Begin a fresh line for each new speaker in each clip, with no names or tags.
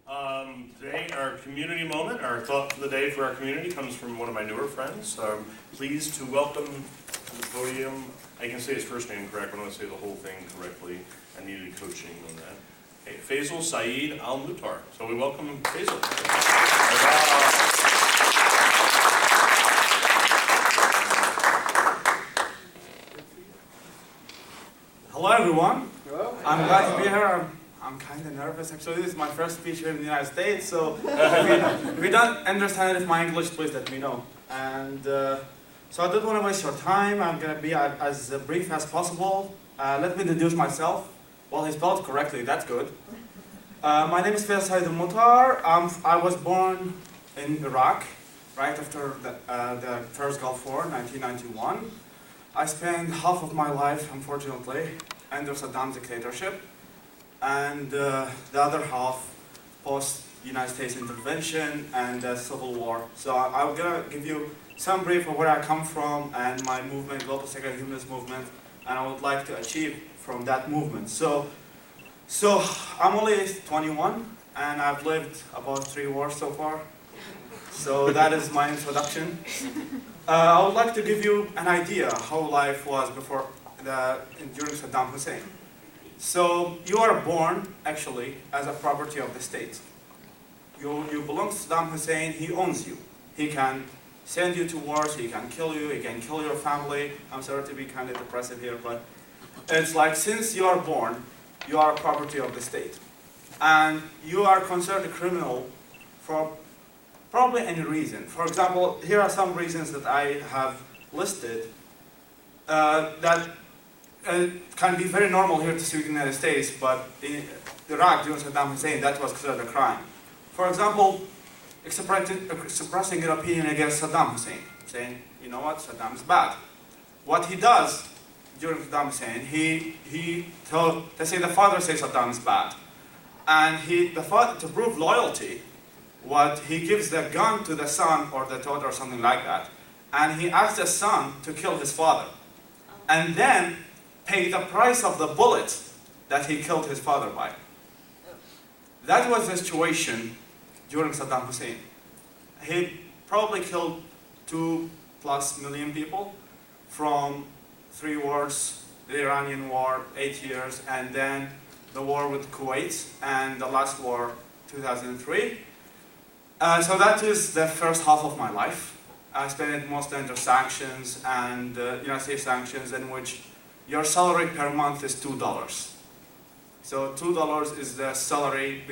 Today, our community moment, our thought for the day for our community comes from one of my newer friends. So I'm pleased to welcome to the podium, I can say his first name correct, but I want to say the whole thing correctly. I needed coaching on that. Hey, Faisal Saeed Mutar. So we welcome Faisal.
Hello everyone. Hello. I'm glad to be here. I'm kind of nervous actually. This is my first speech here in the United States, so if you don't understand my English, please let me know. And so I don't want to waste your time. I'm going to be as brief as possible. Let me introduce myself. Well, he spelled correctly, that's good. My name is Faisal Mutar. I was born in Iraq, right after the first Gulf War, 1991. I spent half of my life, unfortunately, under Saddam's dictatorship, and the other half post-United States intervention and the Civil War. So I'm going to give you some brief of where I come from and my movement, Global Secular Humanist Movement, and I would like to achieve from that movement. So I'm only 21, and I've lived about 3 wars so far. So that is my introduction. I would like to give you an idea how life was during Saddam Hussein. So you are born, actually, as a property of the state. You belong to Saddam Hussein, he owns you. He can send you to wars, he can kill you, he can kill your family. I'm sorry to be kind of depressive here, but it's like since you are born, you are a property of the state. And you are considered a criminal for probably any reason. For example, here are some reasons that I have listed that can be very normal here to see in the United States, but in Iraq during Saddam Hussein, that was considered a crime. For example, expressing your opinion against Saddam Hussein, saying, you know what, Saddam is bad. What he does during Saddam Hussein, let's say the father says Saddam is bad, and the father, to prove loyalty, he gives the gun to the son or the daughter or something like that, and he asks the son to kill his father, and then pay the price of the bullet that he killed his father by. That was the situation during Saddam Hussein. He probably killed 2+ million people from 3 wars, the Iranian war, 8 years, and then the war with Kuwait, and the last war, 2003. So that is the first half of my life. I spent it mostly under sanctions and United States sanctions, in which your salary per month is $2. So $2 is the salary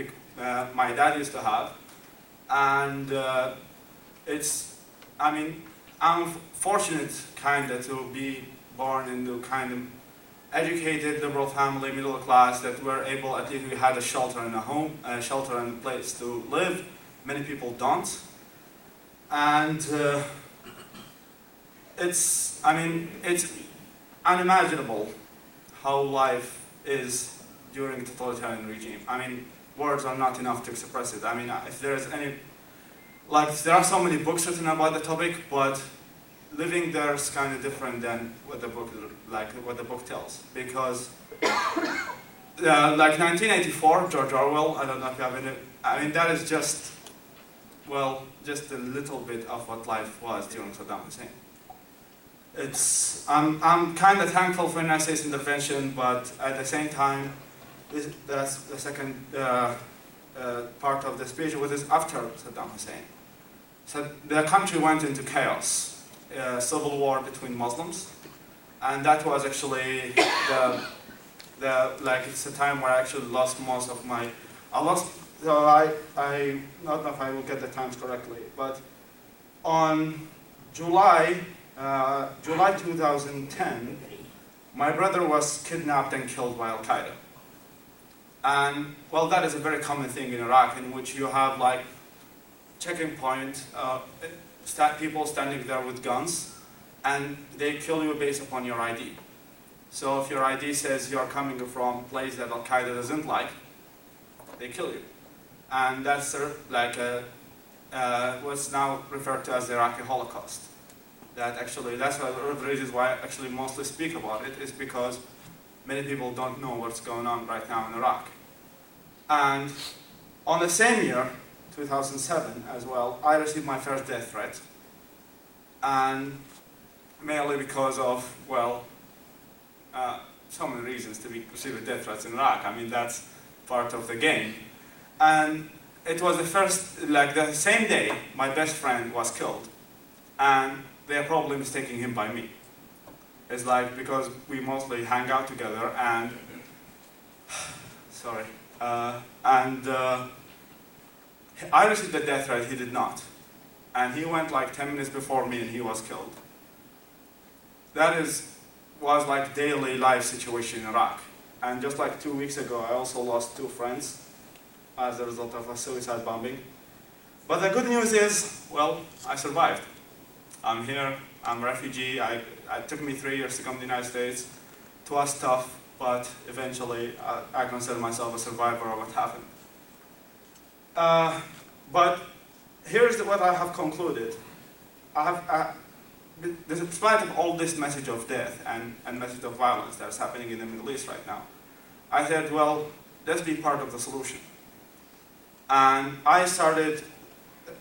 my dad used to have, and I'm fortunate kind of to be born into kind of educated liberal family, middle class, that were able, at least we had a shelter and a home, a shelter and a place to live. Many people don't, and it's unimaginable how life is during a totalitarian regime. Words are not enough to express it. If there's any, there are so many books written about the topic, but living there is kind of different than what the book tells. Because, 1984, George Orwell, I don't know if you have any, that is just a little bit of what life was during Saddam Hussein. I'm kind of thankful for United States intervention, but at the same time, that's the second part of the speech, which is after Saddam Hussein. So the country went into chaos, civil war between Muslims, and that was actually it's a time where I actually lost most of my, so I don't know if I will get the times correctly, but on July 2010, my brother was kidnapped and killed by Al-Qaeda. And, that is a very common thing in Iraq, in which you have, checking point, people standing there with guns, and they kill you based upon your ID. So if your ID says you're coming from a place that Al-Qaeda doesn't like, they kill you. And that's what's now referred to as the Iraqi Holocaust. That's one of the reasons why I actually mostly speak about it, is because many people don't know what's going on right now in Iraq. And On the same year, 2007 as well, I received my first death threat. And mainly because of, well, so many reasons to be receiving death threats in Iraq. I mean, that's part of the game. And it was the first, like the same day, my best friend was killed. And they're probably mistaking him by me. It's like, because we mostly hang out together and, sorry, I received the death threat, he did not. And he went like 10 minutes before me and he was killed. That was like daily life situation in Iraq. And just like 2 weeks ago, I also lost 2 friends as a result of a suicide bombing. But the good news is, well, I survived. I'm here, I'm a refugee. It took me 3 years to come to the United States. It was tough, but eventually I consider myself a survivor of what happened. But here's what I have concluded. Despite of all this message of death and message of violence that's happening in the Middle East right now, I said, well, let's be part of the solution. And I started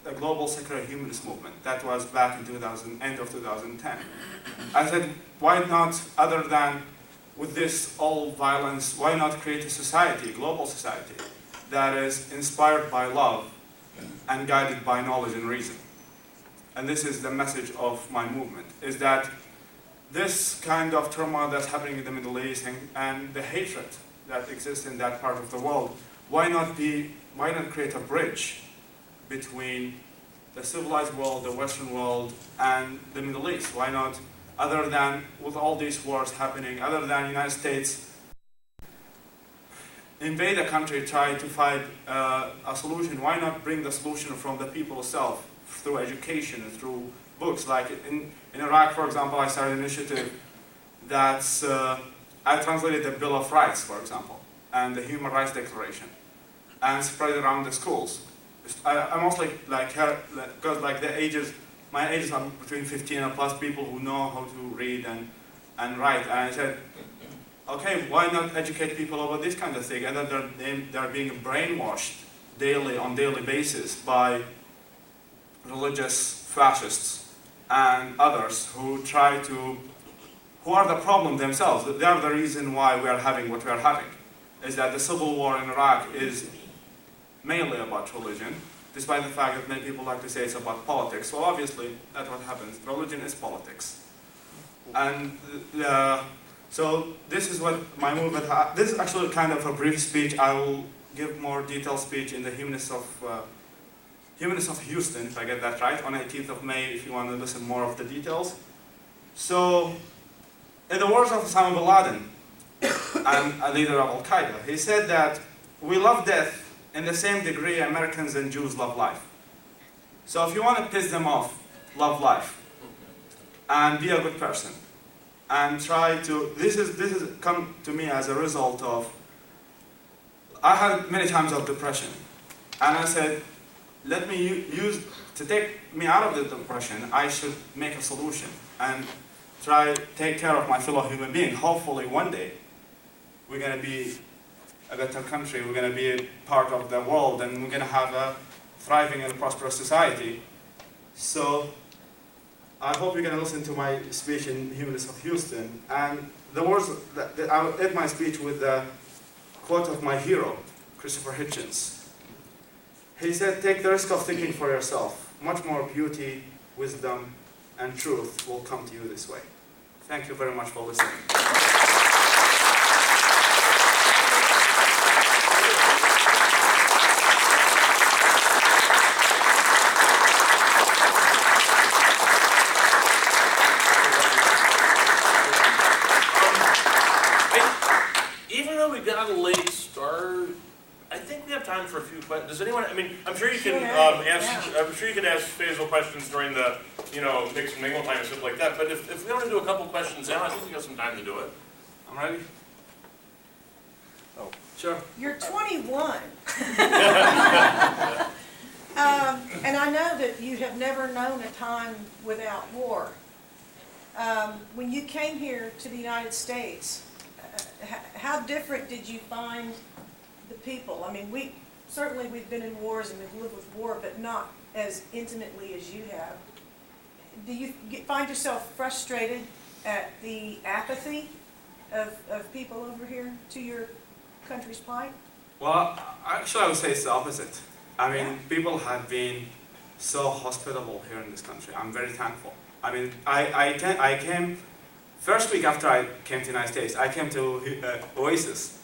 a global secular humanist movement. That was back in end of 2010. I said, why not, other than with this all violence, why not create a society, a global society, that is inspired by love and guided by knowledge and reason? And this is the message of my movement, is that this kind of turmoil that's happening in the Middle East and the hatred that exists in that part of the world, why not create a bridge between the civilized world, the Western world, and the Middle East? Why not, other than with all these wars happening, other than the United States invade a country, try to find a solution, why not bring the solution from the people itself, through education, through books? Like in Iraq, for example, I started an initiative that's, I translated the Bill of Rights, for example, and the Human Rights Declaration, and spread it around the schools. I mostly because like my ages are between 15 and plus people who know how to read and write. And I said, okay, why not educate people about this kind of thing? And then they're being brainwashed on daily basis by religious fascists and others who are the problem themselves. They are the reason why we are having what we are having. Is that the civil war in Iraq is mainly about religion, despite the fact that many people like to say it's about politics. So obviously, that's what happens. Religion is politics. And so this is what my movement, this is actually kind of a brief speech. I will give more detailed speech in the Humanists of Houston, if I get that right, on 18th of May, if you want to listen more of the details. So, in the words of Osama Bin Laden, and a leader of Al-Qaeda, he said that we love death in the same degree Americans and Jews love life. So if you want to piss them off, love life, and be a good person, and try to, this is come to me as a result of, I had many times of depression, and I said, let me to take me out of the depression, I should make a solution, and try to take care of my fellow human being. Hopefully one day, we're going to be a better country, we're going to be a part of the world, and we're going to have a thriving and prosperous society. So, I hope you're going to listen to my speech in Humanists of Houston. And the words, I will end my speech with the quote of my hero, Christopher Hitchens. He said, take the risk of thinking for yourself. Much more beauty, wisdom, and truth will come to you this way. Thank you very much for listening.
Even though we got a late start, I think we have time for a few questions. Does anyone? I mean, I'm sure you can I'm sure you can ask Faisal questions during the, mix and mingle time and stuff like that. But if we want to do a couple questions now, I think we got some time to do it.
I'm ready. Oh, sure.
You're 21. And I know that you have never known a time without war. When you came here to the United States, how different did you find the people? I mean, certainly we've been in wars and we've lived with war, but not as intimately as you have. Do you find yourself frustrated at the apathy of people over here to your country's plight?
Well, actually I would say it's the opposite. I mean, people have been so hospitable here in this country. I'm very thankful. I mean, I came, first week after I came to the United States, I came to Oasis,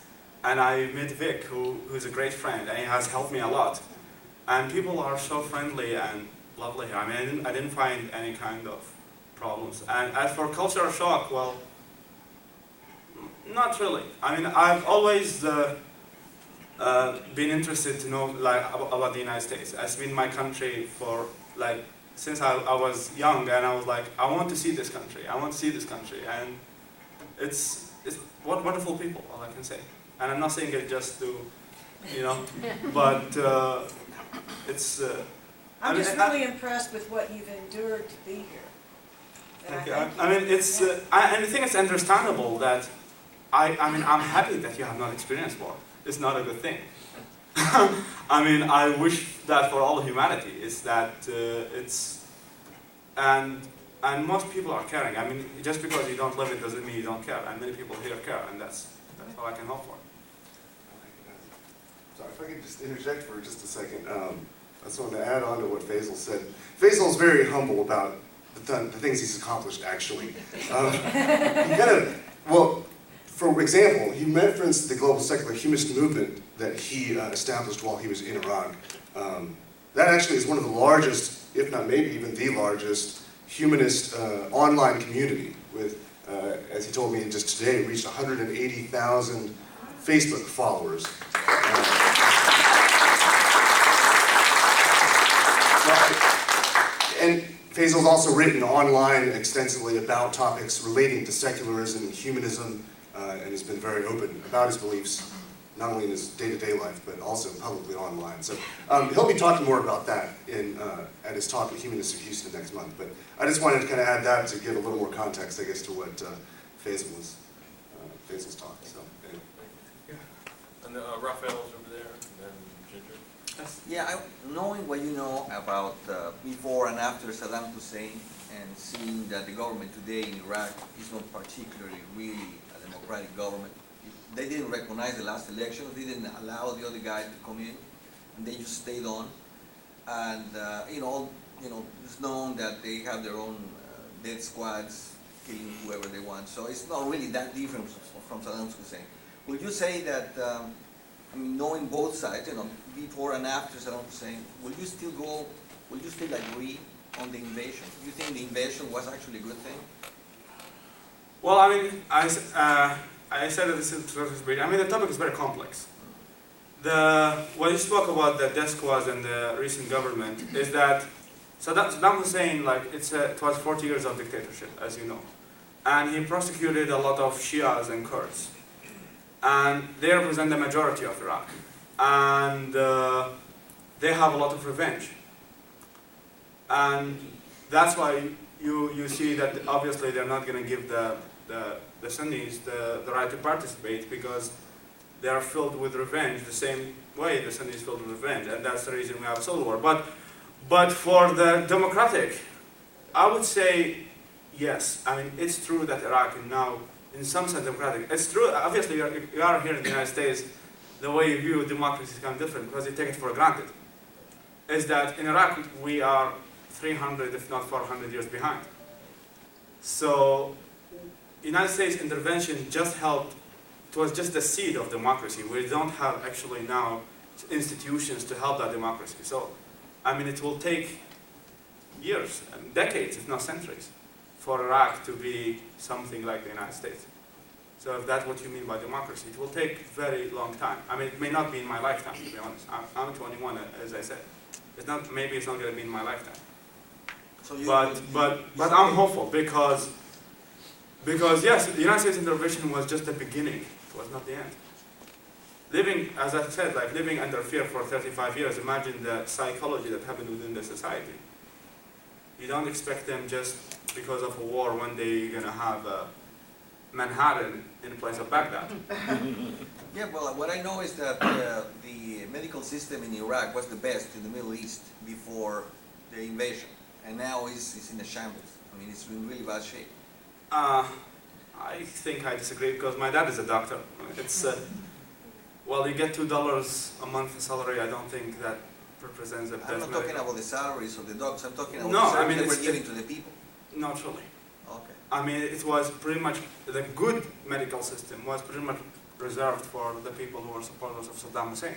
and I met Vic, who's a great friend, and he has helped me a lot. And people are so friendly and lovely here. I mean, I didn't find any kind of problems. And as for cultural shock, well, not really. I mean, I've always been interested to know like about the United States. It's been my country for like since I was young, and I was like, I want to see this country. I want to see this country, and it's what wonderful people. All I can say. And I'm not saying it just to, you know, but it's.
I'm just really impressed with what you've endured to be here.
Thank you. I mean, it's. And I think it's understandable that. I mean, I'm happy that you have not experienced war. It's not a good thing. I mean, I wish that for all humanity is that it's, and most people are caring. I mean, just because you don't live it doesn't mean you don't care. And many people here care, and that's all I can hope for.
Sorry, if I could just interject for just a second. I just wanted to add on to what Faisal said. Faisal's very humble about the things he's accomplished, actually. He kind of, well, for example, he met, for instance, the global secular humanist movement that he established while he was in Iraq. That actually is one of the largest, if not maybe even the largest, humanist online community with, as he told me just today, reached 180,000 Facebook followers. And Faisal's also written online extensively about topics relating to secularism and humanism, and has been very open about his beliefs, not only in his day-to-day life, but also publicly online. So he'll be talking more about that at his talk at Humanists of Houston next month. But I just wanted to kind of add that to give a little more context, I guess, to what Faisal's talk. So, anyway.
Yeah. And Raphael's over there, and then Ginger.
Yeah, knowing what you know about before and after Saddam Hussein, and seeing that the government today in Iraq is not particularly really a democratic government. They didn't recognize the last election. They didn't allow the other guy to come in, and they just stayed on. And it's known that they have their own death squads killing whoever they want. So it's not really that different from Saddam Hussein. Would you say that? I mean, knowing both sides, before and after Saddam Hussein, will you still agree on the invasion? Do you think the invasion was actually a good thing?
Well, I mean, I said that this is I mean, the topic is very complex. What you spoke about the death squads and the recent government is that Saddam Hussein, like, it was 40 years of dictatorship, as you know. And he prosecuted a lot of Shias and Kurds. And they represent the majority of Iraq. And they have a lot of revenge. And that's why you see that obviously they're not going to give the Sunnis the right to participate, because they are filled with revenge the same way the Sunnis filled with revenge. And that's the reason we have a civil war. But for the democratic, I would say yes. I mean, it's true that Iraq is now in some sense democratic. It's true, obviously you are here in the United States, the way you view democracy is kind of different because you take it for granted. Is that in Iraq we are 300 if not 400 years behind. So United States intervention just helped, it was just the seed of democracy. We don't have actually now institutions to help that democracy. So, I mean, it will take years, and decades, if not centuries, for Iraq to be something like the United States. So if that's what you mean by democracy, it will take a very long time. I mean, it may not be in my lifetime, to be honest. I'm 21, as I said. Maybe it's not going to be in my lifetime. So but I'm hopeful because yes, the United States intervention was just the beginning. It was not the end. Living, as I said, like living under fear for 35 years, imagine the psychology that happened within the society. You don't expect them just because of a war one day you're going to have Manhattan in place of Baghdad.
Yeah, well, what I know is that the medical system in Iraq was the best in the Middle East before the invasion, and now it's in a shambles. I mean, it's in really bad shape.
I think I disagree because my dad is a doctor. It's well, you get $2 a month salary. I don't think that represents the best.
I'm not
medical.
talking about the salaries of the doctors. I'm talking about
No,
the
I mean,
service that
it's-
we're giving to the people.
Not really.
Okay.
I mean, it was pretty much, the good medical system was pretty much reserved for the people who were supporters of Saddam Hussein.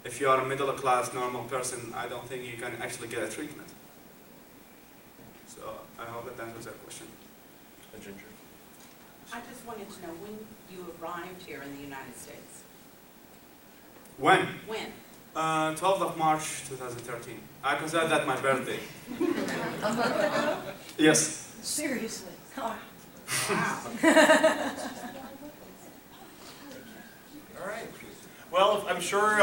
If you are a middle class, normal person, I don't think you can actually get a treatment. So I hope that answers that question.
Ginger.
I just wanted to know when you arrived here in the United States.
When?
When?
12th of March 2013. I consider that my birthday. Yes.
Seriously?
Wow.
All right. Well, I'm sure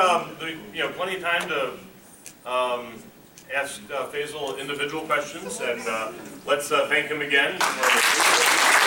plenty of time to ask Faisal individual questions, and let's thank him again for